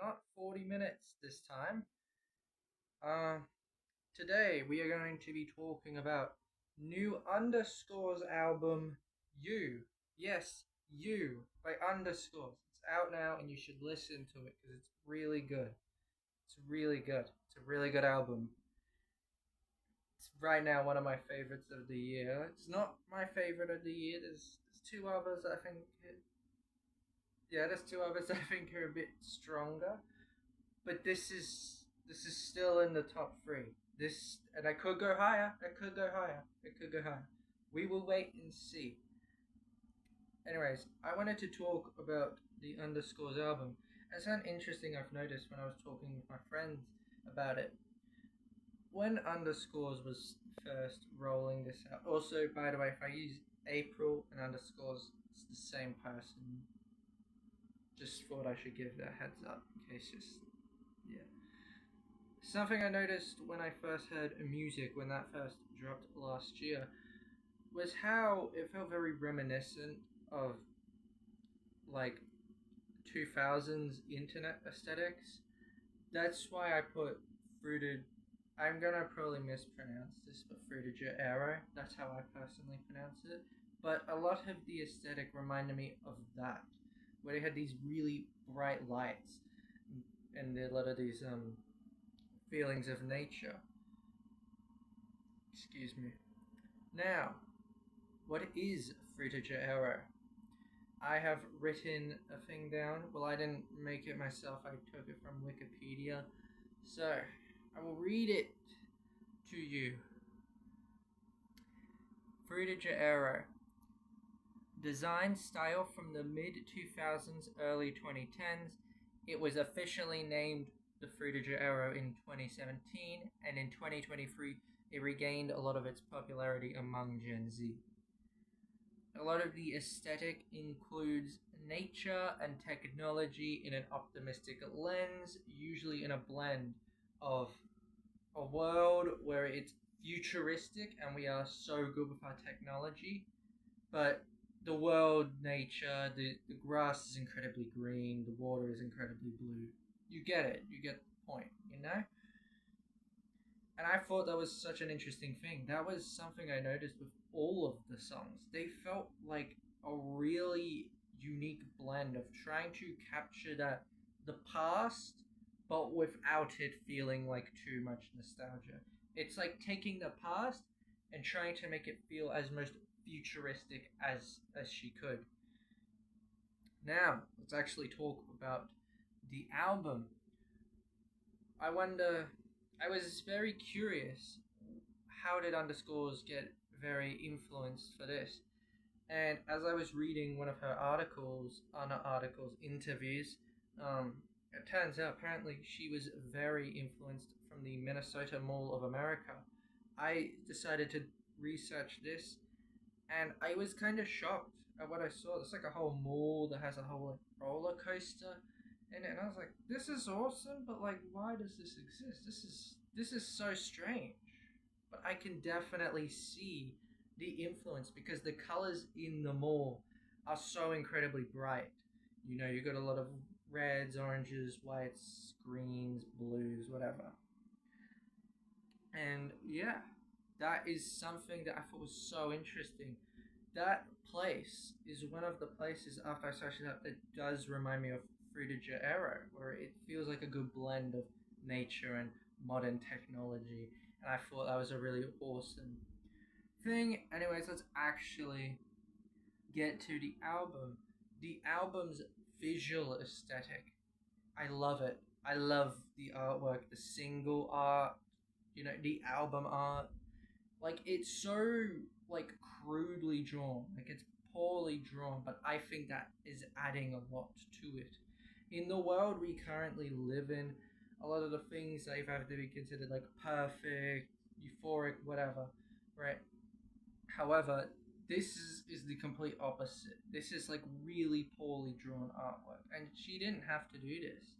not 40 minutes this time. Uh, Today we are going to be talking about new Underscores album You. Yes, You by Underscores. It's out now and you should listen to it because it's really good. It's really good. It's a really good album. It's right now one of my favorites of the year. It's not my favorite of the year. There's two others I think. Yeah, there's two others I think are a bit stronger. But this is still in the top three. This and I could go higher. I could go higher. It could go higher. We will wait and see. Anyways, I wanted to talk about the Underscores album. It's something interesting I've noticed when I was talking with my friends about it. When Underscores was first rolling this out. Also, by the way, if I use April and Underscores, it's the same person. Just thought I should give that heads up in case just yeah. Something I noticed when I first heard music when that first dropped last year was how it felt very reminiscent of like 2000s internet aesthetics. That's why I put fruited. I'm gonna probably mispronounce this, but Frutiger Aero. That's how I personally pronounce it. But a lot of the aesthetic reminded me of that, where they had these really bright lights and a lot of these feelings of nature. Excuse me. Now, what is Frutiger Aero? I have written a thing down. Well, I didn't make it myself. I took it from Wikipedia. So, I will read it to you. Frutiger Aero. Design style from the mid 2000s, early 2010s. It was officially named the Frutiger Aero in 2017, and in 2023, it regained a lot of its popularity among Gen Z. A lot of the aesthetic includes nature and technology in an optimistic lens, usually in a blend of a world where it's futuristic and we are so good with our technology, but the world, nature, the grass is incredibly green, the water is incredibly blue. You get it, you get the point, you know? And I thought that was such an interesting thing. That was something I noticed with all of the songs. They felt like a really unique blend of trying to capture the past, but without it feeling like too much nostalgia. It's like taking the past and trying to make it feel as most futuristic as she could. Now, let's actually talk about the album. I wonder I was very curious how did Underscores get very influenced for this? And as I was reading one of her articles, not articles, interviews, it turns out apparently she was very influenced from the Minnesota Mall of America. I decided to research this, and I was kind of shocked at what I saw. It's like a whole mall that has a whole like, roller coaster in it, and I was like, "This is awesome," but like, why does this exist? This is so strange. But I can definitely see the influence because the colors in the mall are so incredibly bright. You know, you got a lot of reds, oranges, whites, greens, blues, whatever. And yeah, that is something that I thought was so interesting. That place is one of the places after I searched it up that does remind me of Frutiger Aero, where it feels like a good blend of nature and modern technology. And I thought that was a really awesome thing. Anyways, let's actually get to the album. The album's visual aesthetic. I love it. I love the artwork, the single art, the album art. Like it's so like crudely drawn. Like it's poorly drawn, but I think that is adding a lot to it. In the world we currently live in, a lot of the things that have to be considered like perfect, euphoric, whatever, right? However, this is the complete opposite. This is like really poorly drawn artwork, and she didn't have to do this.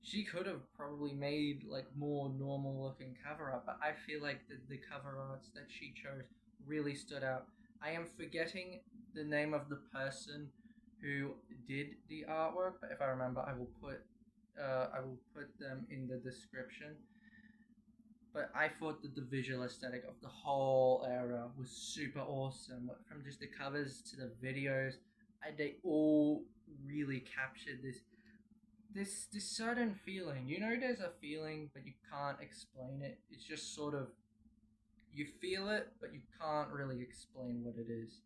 She could have probably made like more normal looking cover art, but I feel like the cover arts that she chose really stood out. I am forgetting the name of the person who did the artwork, but if I remember, I will put I will put them in the description. But I thought that the visual aesthetic of the whole era was super awesome. From just the covers to the videos, they all really captured this certain feeling. You know, there's a feeling, but you can't explain it. It's just sort of you feel it, but you can't really explain what it is.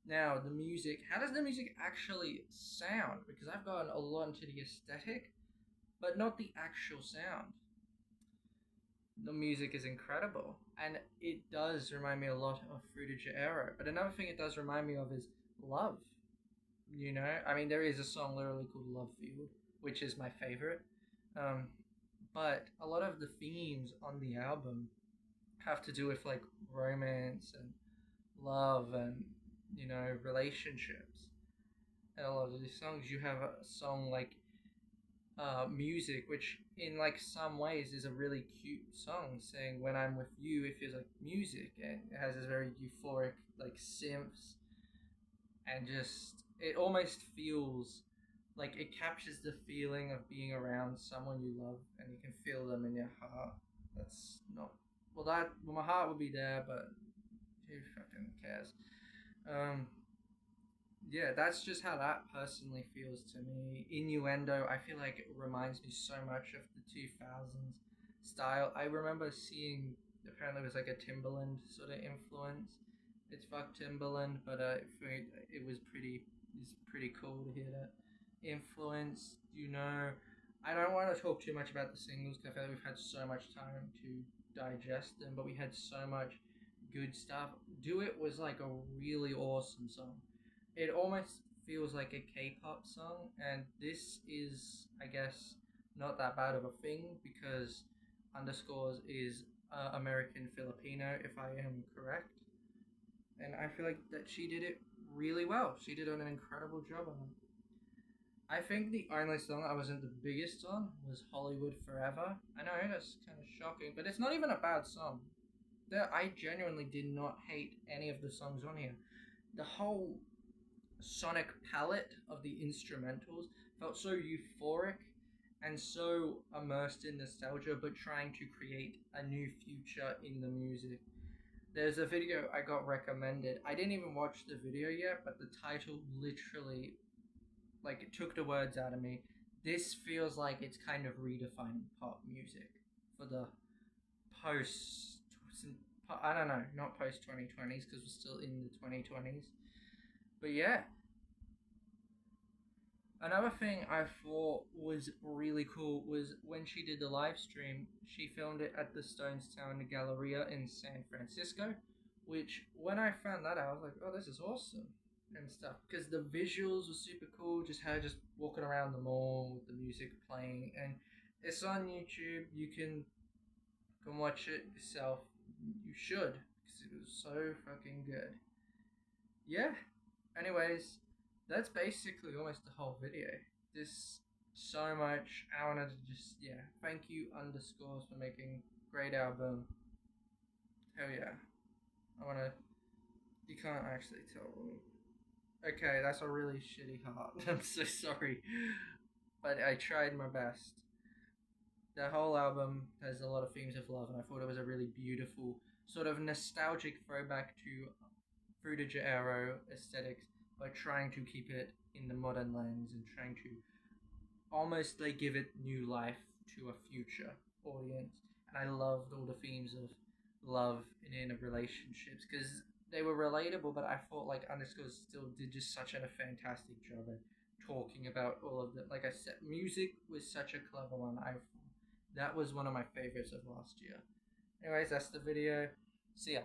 Now, the music. How does the music actually sound? Because I've gotten a lot into the aesthetic, but not the actual sound. The music is incredible, and it does remind me a lot of Frutiger Aero. But another thing it does remind me of is love. You know, I mean, there is a song literally called Love Field, which is my favorite. Um, but a lot of the themes on the album have to do with like romance and love and, you know, relationships. And a lot of these songs, you have a song like music, which in like some ways is a really cute song, saying when I'm with you, it feels like music, and it has this very euphoric like synths, and just it almost feels like it captures the feeling of being around someone you love, and you can feel them in your heart. That's not my heart would be there, but who fucking cares? Um, yeah, that's just how that personally feels to me. Innuendo, I feel like it reminds me so much of the 2000s style. I remember seeing, apparently it was like a Timberland sort of influence. It's fuck Timberland, but it's pretty cool to hear that influence. You know, I don't want to talk too much about the singles because I feel like we've had so much time to digest them, but we had so much good stuff. Do It was like a really awesome song. It almost feels like a K-pop song, and this is, I guess, not that bad of a thing because underscores is American Filipino, if I am correct, and I feel like that she did it really well. She did an incredible job on it. I think the only song I wasn't the biggest on was Hollywood Forever. I know that's kind of shocking, but it's not even a bad song. I genuinely did not hate any of the songs on here. The whole sonic palette of the instrumentals felt so euphoric and so immersed in nostalgia, but trying to create a new future in the music. There's a video I got recommended. I didn't even watch the video yet, but the title literally, like, it took the words out of me. This feels like it's kind of redefining pop music for the post. I don't know, not post 2020s because we're still in the 2020s. But yeah, another thing I thought was really cool was when she did the live stream, she filmed it at the Stonestown Galleria in San Francisco, which when I found that out, I was like, oh, this is awesome and stuff. Because the visuals were super cool, just her just walking around the mall with the music playing. And it's on YouTube, you can watch it yourself. You should, because it was so fucking good. Yeah, anyways, that's basically almost the whole video. This so much. I wanted to just thank you underscores for making great album. Hell yeah. I wanna you can't actually tell me. Okay, that's a really shitty heart. I'm so sorry. But I tried my best. The whole album has a lot of themes of love, and I thought it was a really beautiful, sort of nostalgic throwback to Frutiger Aero aesthetics, but trying to keep it in the modern lens and trying to almost like give it new life to a future audience. And I loved all the themes of love and in relationships because they were relatable, but I thought like Underscore still did just such a fantastic job at talking about all of the, like I said, music was such a clever one. That was one of my favorites of last year. Anyways, that's the video. See ya.